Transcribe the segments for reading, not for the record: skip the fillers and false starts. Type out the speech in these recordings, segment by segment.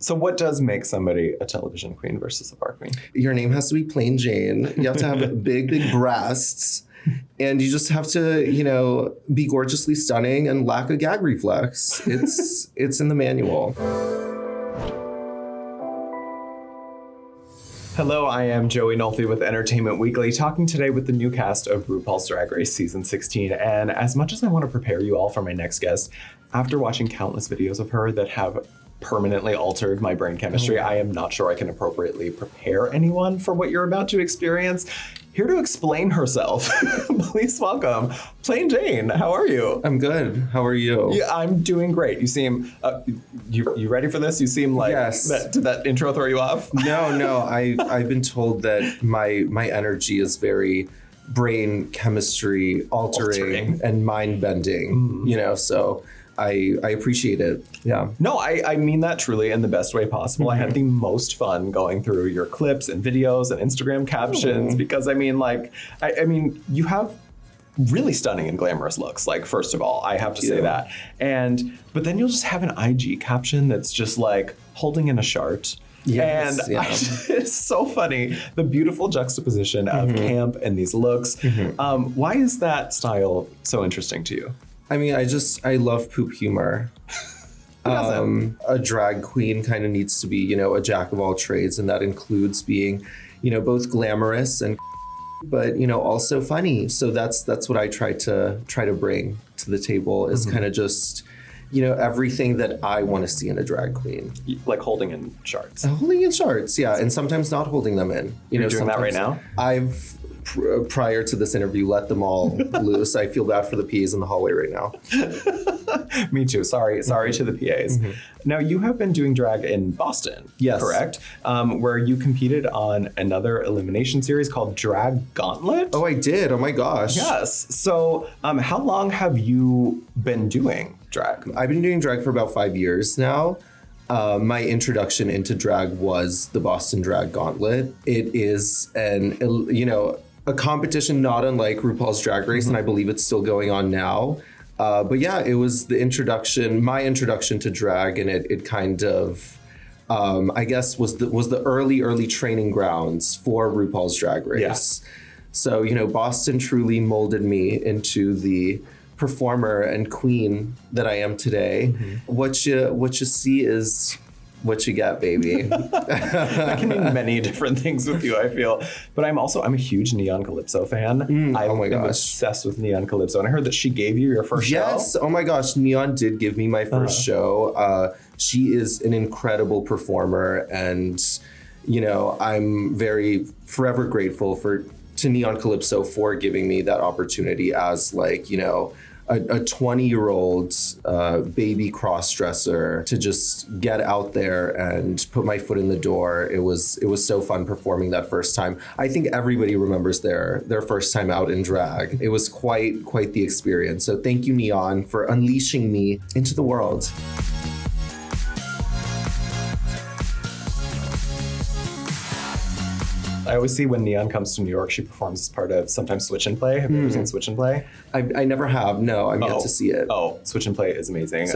So what does make somebody a television queen versus a bar queen? Your name has to be plain Jane. You have to have big breasts. And you just have to, be gorgeously stunning and lack a gag reflex. It's in the manual. Hello, I am Joey Nolfi with Entertainment Weekly, talking today with the new cast of RuPaul's Drag Race Season 16. And as much as I want to prepare you all for my next guest, after watching countless videos of her that have permanently altered my brain chemistry, I am not sure I can appropriately prepare anyone for what you're about to experience. Here to explain herself, please welcome Plain Jane. How are you? I'm good. How are you? Yeah, I'm doing great. You seem, you ready for this? You seem like, yes. Did that intro throw you off? No. I've been told that my energy is very brain chemistry altering. And mind bending, so I appreciate it. Yeah. No, I mean that truly in the best way possible. Mm-hmm. I had the most fun going through your clips and videos and Instagram captions because I mean, you have really stunning and glamorous looks. Like, first of all, I have to say that. But then you'll just have an IG caption that's just like holding in a chart. Yes, and it's so funny, the beautiful juxtaposition of camp and these looks. Why is that style so interesting to you? I mean, I love poop humor. A drag queen kind of needs to be, a jack of all trades, and that includes being, both glamorous and but also funny. So that's what I try to bring to the table is kind of just everything that I want to see in a drag queen. Like holding in charts. Holding in charts, yeah, and sometimes not holding them in. You're doing that right now? I've prior to this interview, let them all loose. I feel bad for the PAs in the hallway right now. Me too. Sorry to the PAs. Now, you have been doing drag in Boston, yes, correct? Where you competed on another elimination series called Drag Gauntlet? Oh, I did. Oh my gosh. Yes. So how long have you been doing drag? I've been doing drag for about 5 years now. My introduction into drag was the Boston Drag Gauntlet. It is a competition not unlike RuPaul's Drag Race, and I believe it's still going on now. But yeah, it was my introduction to drag, and it kind of, I guess, was the early training grounds for RuPaul's Drag Race. Yeah. So, Boston truly molded me into the performer and queen that I am today. What you see is what you get, baby. That can mean many different things with you, I feel. But I'm a huge Neon Calypso fan. I'm obsessed with Neon Calypso. And I heard that she gave you your first show. Yes. Oh my gosh. Neon did give me my first show. She is an incredible performer. And, I'm forever grateful to Neon Calypso for giving me that opportunity as a 20-year-old baby cross-dresser to just get out there and put my foot in the door. It was so fun performing that first time. I think everybody remembers their first time out in drag. It was quite the experience. So thank you, Neon, for unleashing me into the world. I always see when Neon comes to New York, she performs as part of sometimes Switch and Play. Have you ever seen Switch and Play? I never have. No, I'm yet to see it. Oh, Switch and Play is amazing.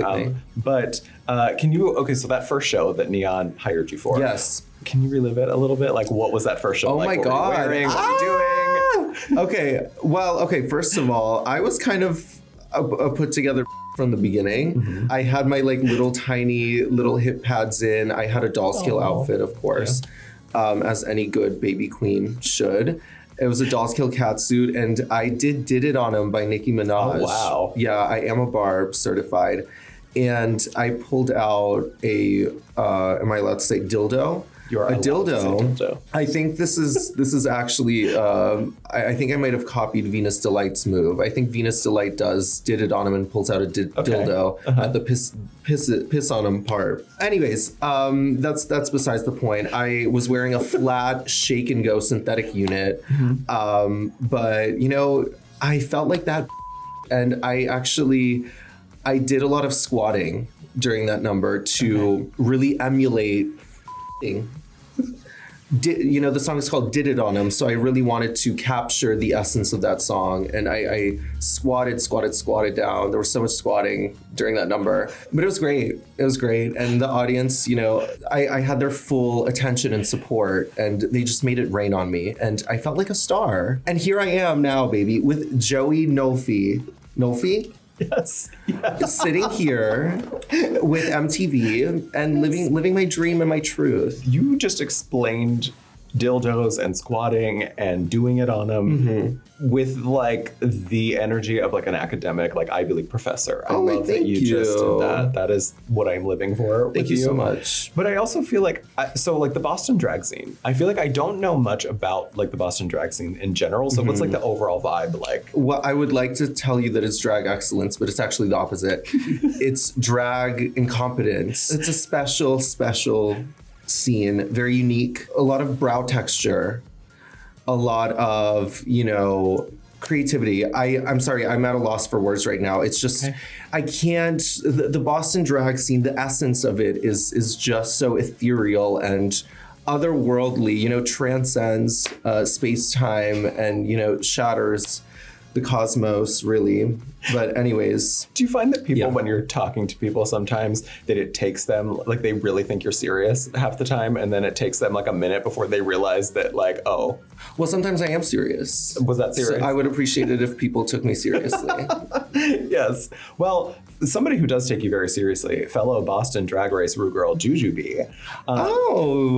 But so that first show that Neon hired you for. Yes. Can you relive it a little bit? Like, what was that first show like? Oh my God. What were you wearing? What were you doing? Okay. First of all, I was kind of put together from the beginning. I had my little tiny hip pads in. I had a doll scale outfit, of course. Yeah. As any good baby queen should. It was a doll scale catsuit, and I did It On Him by Nicki Minaj. Oh, wow. Yeah, I am a barb certified. And I pulled out am I allowed to say dildo? You're a dildo. I think this is actually, I think I might have copied Venus Delight's move. I think Venus Delight did it on him and pulls out a dildo at the piss on him part. Anyways, that's besides the point. I was wearing a flat shake and go synthetic unit. But I felt like that, and I did a lot of squatting during that number to really emulate the song is called Did It On Him. So I really wanted to capture the essence of that song. And I squatted down. There was so much squatting during that number, but it was great. It was great. And the audience, I had their full attention and support, and they just made it rain on me. And I felt like a star. And here I am now, baby, with Joey Nolfi. Nolfi? Yes. Sitting here with MTV and living my dream and my truth. You just explained dildos and squatting and doing it on them with like the energy of like an academic, like Ivy League professor. I love that you just did that. That is what I'm living for. Thank you so much. But I also feel like, the Boston drag scene, I feel like I don't know much about like the Boston drag scene in general. So what's like the overall vibe like? Well, I would like to tell you that it's drag excellence, but it's actually the opposite. It's drag incompetence. It's a special scene, very unique, a lot of brow texture, a lot of, creativity. I'm sorry, I'm at a loss for words right now. It's just, okay. I can't, the Boston drag scene, the essence of it is just so ethereal and otherworldly, transcends space-time and, shatters the cosmos, really. But anyways. Do you find that people, when you're talking to people sometimes, that it takes them, like they really think you're serious half the time, and then it takes them like a minute before they realize that like, oh. Well, sometimes I am serious. Was that serious? So I would appreciate it if people took me seriously. Yes. Well, somebody who does take you very seriously, fellow Boston Drag Race Ru girl Jujubee.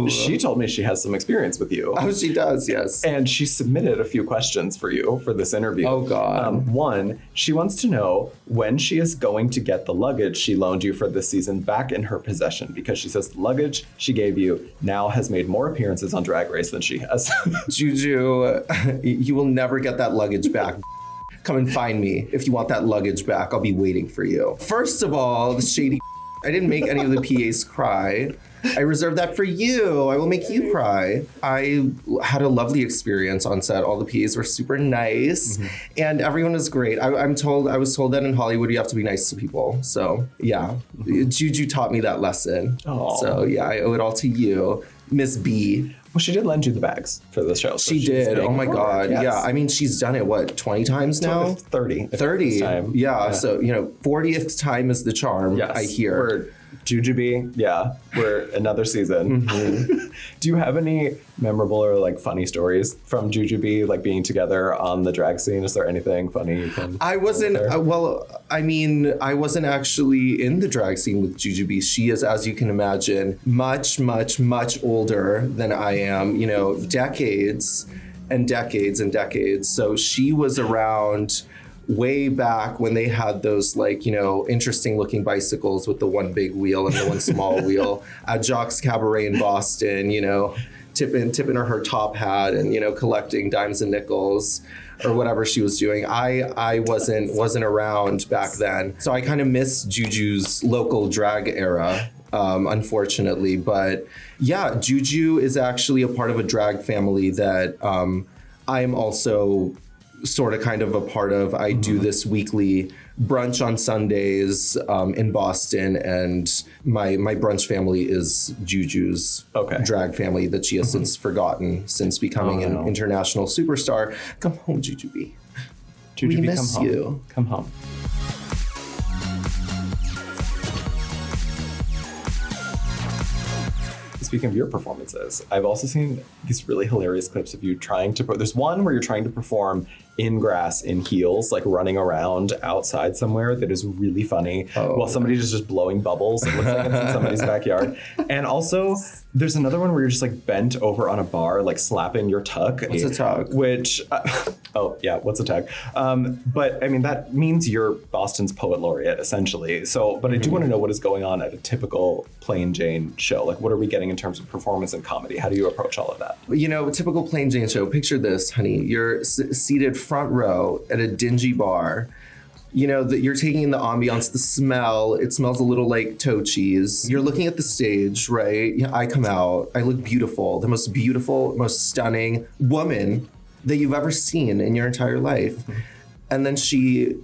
She told me she has some experience with you. Oh, she does, yes. And she submitted a few questions for you for this interview. Oh, God. One, she wants to know when she is going to get the luggage she loaned you for this season back in her possession, because she says the luggage she gave you now has made more appearances on Drag Race than she has. Juju, you will never get that luggage back. Come and find me. If you want that luggage back, I'll be waiting for you. First of all, the shady I didn't make any of the PAs cry. I reserved that for you. I will make you cry. I had a lovely experience on set. All the PAs were super nice, and everyone was great. I was told that in Hollywood you have to be nice to people. So yeah, Juju taught me that lesson. Aww. So yeah, I owe it all to you, Miss B. Well, she did lend you the bags for the show. So she did. Oh my God. Yes. Yeah. I mean, she's done it, what, 20 times now? 30. 30. Yeah. So, 40th time is the charm, yes. I hear. We're Jujubee. Yeah. We're another season. Do you have any memorable or like funny stories from Jujubee, like being together on the drag scene? Is there anything funny you can? I wasn't, I wasn't actually in the drag scene with Jujubee. She is, as you can imagine, much, much, much older than I am, decades and decades and decades. So she was around way back when they had those interesting looking bicycles with the one big wheel and the one small wheel at Jacques Cabaret in Boston, tipping her top hat and, collecting dimes and nickels or whatever she was doing. I wasn't around back then. So I kind of miss Juju's local drag era, unfortunately. But yeah, Juju is actually a part of a drag family that I am also sort of kind of a part of. I do this weekly brunch on Sundays in Boston, and my brunch family is Juju's drag family that she has since forgotten since becoming an international superstar. Come home, Jujubee. We miss you. Come home. Speaking of your performances, I've also seen these really hilarious clips of you trying to there's one where you're trying to perform in grass in heels, like running around outside somewhere, that is really funny while somebody is just blowing bubbles. It looks like it's in somebody's backyard. And also there's another one where you're just like bent over on a bar, like slapping your tuck. What's a tuck? Which, what's a tuck? But I mean, that means you're Boston's poet laureate, essentially. So, but I do want to know what is going on at a typical Plain Jane show. Like, what are we getting in terms of performance and comedy? How do you approach all of that? A typical Plain Jane show. Picture this, honey. You're seated front row at a dingy bar. That you're taking in the ambiance, the smell. It smells a little like toe cheese. You're looking at the stage, right? I come out. I look beautiful. The most beautiful, most stunning woman that you've ever seen in your entire life. And then she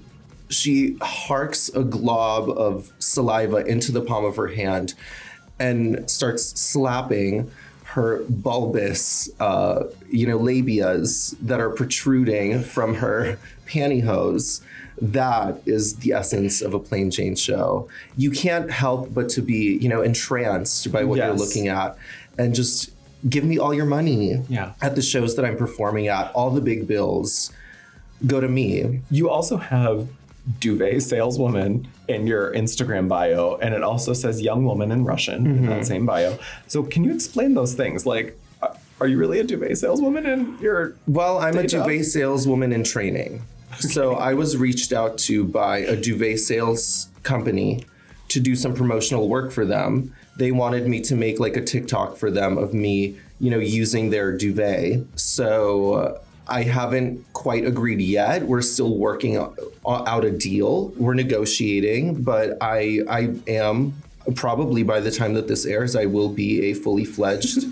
harks a glob of saliva into the palm of her hand and starts slapping her bulbous, labias that are protruding from her pantyhose. That is the essence of a Plain Jane show. You can't help but to be, entranced by what you're looking at, and just give me all your money at the shows that I'm performing at. All the big bills go to me. You also have duvet saleswoman in your Instagram bio, and it also says young woman in Russian in that same bio. So can you explain those things? Like, are you really a duvet saleswoman in your Well, I'm a job? duvet saleswoman in training. Okay. So I was reached out to by a duvet sales company to do some promotional work for them. They wanted me to make like a TikTok for them of me, using their duvet. So I haven't quite agreed yet. We're still working out a deal. We're negotiating, but I am probably, by the time that this airs, I will be a fully fledged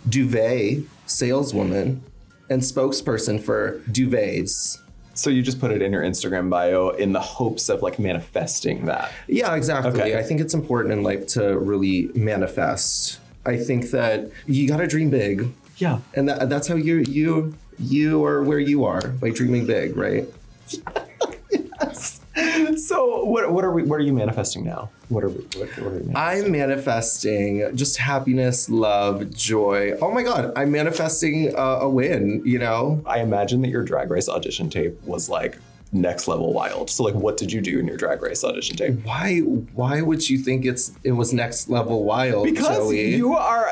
duvet saleswoman and spokesperson for duvets. So you just put it in your Instagram bio in the hopes of like manifesting that. Yeah, exactly. Okay. I think it's important in life to really manifest. I think that you got to dream big. Yeah. And that's how you are where you are, by dreaming big, right? Yes. So what are you manifesting now? What are you manifesting? I'm manifesting just happiness, love, joy. Oh my God, I'm manifesting a win, I imagine that your Drag Race audition tape was like next level wild. So like, what did you do in your Drag Race audition tape? Why would you think it was next level wild, Because Joey? you are,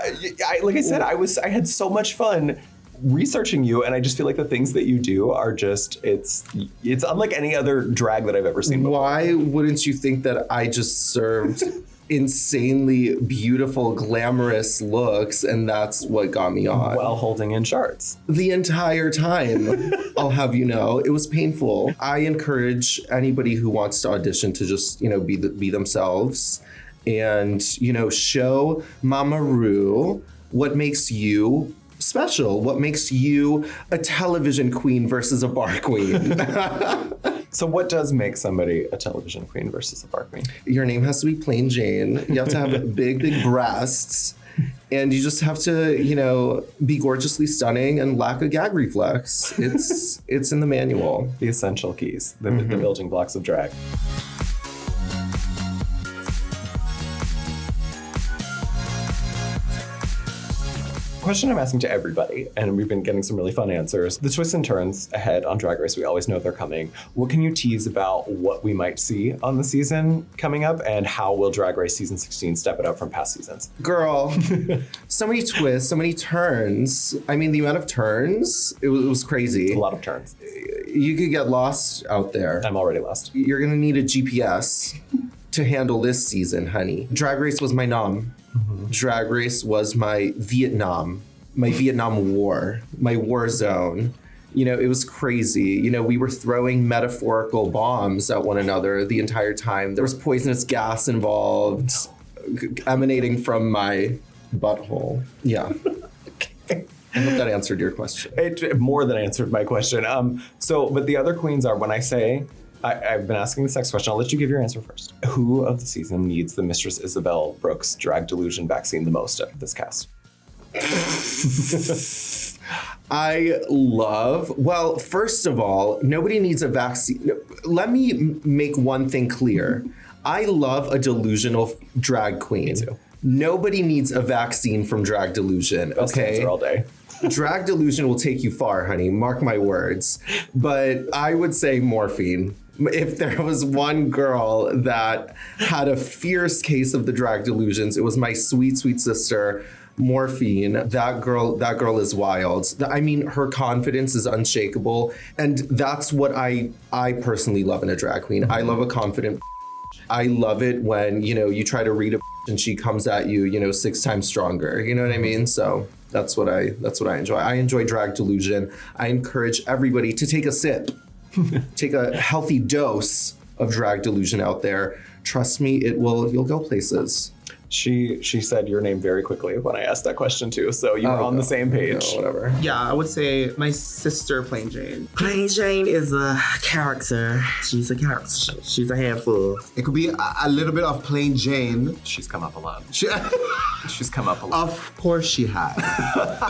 like I said, I had so much fun researching you, and I just feel like the things that you do are just, it's unlike any other drag that I've ever seen before. Why wouldn't you think that I just served insanely beautiful, glamorous looks, and that's what got me on? While holding in charts. The entire time, I'll have you know, it was painful. I encourage anybody who wants to audition to just, be themselves and, show Mama Ru what makes you special, what makes you a television queen versus a bar queen. So what does make somebody a television queen versus a bar queen? Your name has to be Plain Jane. You have to have big breasts. And you just have to, be gorgeously stunning and lack a gag reflex. It's in the manual. The essential keys, the building blocks of drag. Question I'm asking to everybody, and we've been getting some really fun answers. The twists and turns ahead on Drag Race, we always know they're coming. What can you tease about what we might see on the season coming up, and how will Drag Race season 16 step it up from past seasons? Girl, so many twists, so many turns. I mean, the amount of turns, it was crazy. A lot of turns. You could get lost out there. I'm already lost. You're gonna need a GPS to handle this season, honey. Drag Race was my nom. Drag Race was my Vietnam War, my war zone. It was crazy. We were throwing metaphorical bombs at one another the entire time. There was poisonous gas involved, emanating from my butthole. Yeah. I hope that answered your question. It more than answered my question. But the other queens are, when I say, I've been asking this next question. I'll let you give your answer first. Who of the season needs the Mistress Isabel Brooks drag delusion vaccine the most out of this cast? Well, first of all, nobody needs a vaccine. Let me make one thing clear. I love a delusional drag queen. Me too. Nobody needs a vaccine from drag delusion, Best okay? answer all day. Drag delusion will take you far, honey. Mark my words. But I would say morphine. If there was one girl that had a fierce case of the drag delusions, it was my sweet, sweet sister, Morphine. That girl is wild. I mean, her confidence is unshakable. And that's what I personally love in a drag queen. I love a confident. I love it when, you try to read a and she comes at you, 6 times stronger. You know what I mean? So that's what I enjoy. I enjoy drag delusion. I encourage everybody to take a sip. Take a healthy dose of drag delusion out there. Trust me, you'll go places. She said your name very quickly when I asked that question too, so you were on the same page. No, whatever. Yeah, I would say my sister, Plain Jane. Plain Jane is a character. She's a character. She's a handful. It could be a little bit of Plain Jane. She's come up a lot. She, She's come up a lot. of course she has.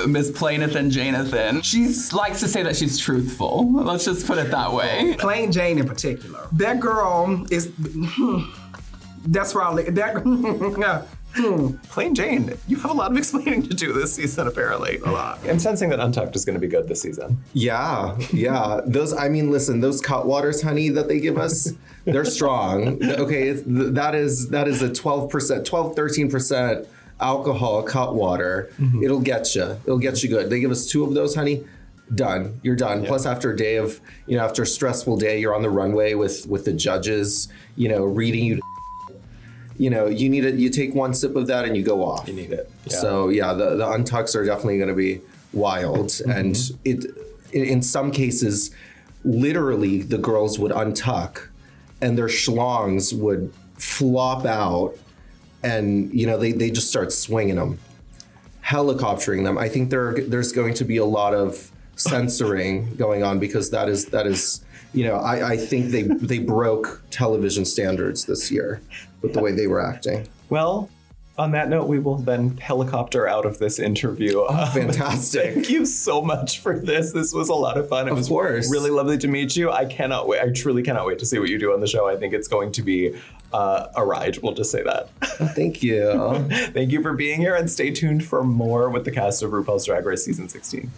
Miss Plainathan Janathan. She likes to say that she's truthful. Let's just put it that way. Plain Jane in particular. That girl is. That's probably that. Plain Jane, you have a lot of explaining to do this season, apparently. A lot. I'm sensing that Untucked is going to be good this season. Yeah. Listen, those Cutwaters, honey, that they give us, they're strong. Okay, that is a 12%, 13% alcohol Cutwater. Mm-hmm. It'll get you good. They give us 2 of those, honey. Done. You're done. Yeah. Plus, after a day of, after a stressful day, you're on the runway with the judges, reading you. You need it. You take 1 sip of that and you go off. You need it. Yeah. So yeah, the untucks are definitely going to be wild, mm-hmm. and in some cases, literally the girls would untuck, and their schlongs would flop out, and they just start swinging them, helicoptering them. I think there's going to be a lot of censoring going on because that is. I think they broke television standards this year with the way they were acting. Well, on that note, we will then helicopter out of this interview. Fantastic. Thank you so much for this. This was a lot of fun. It was really lovely to meet you. I cannot wait. I truly cannot wait to see what you do on the show. I think it's going to be a ride. We'll just say that. Thank you. Thank you for being here, and stay tuned for more with the cast of RuPaul's Drag Race Season 16.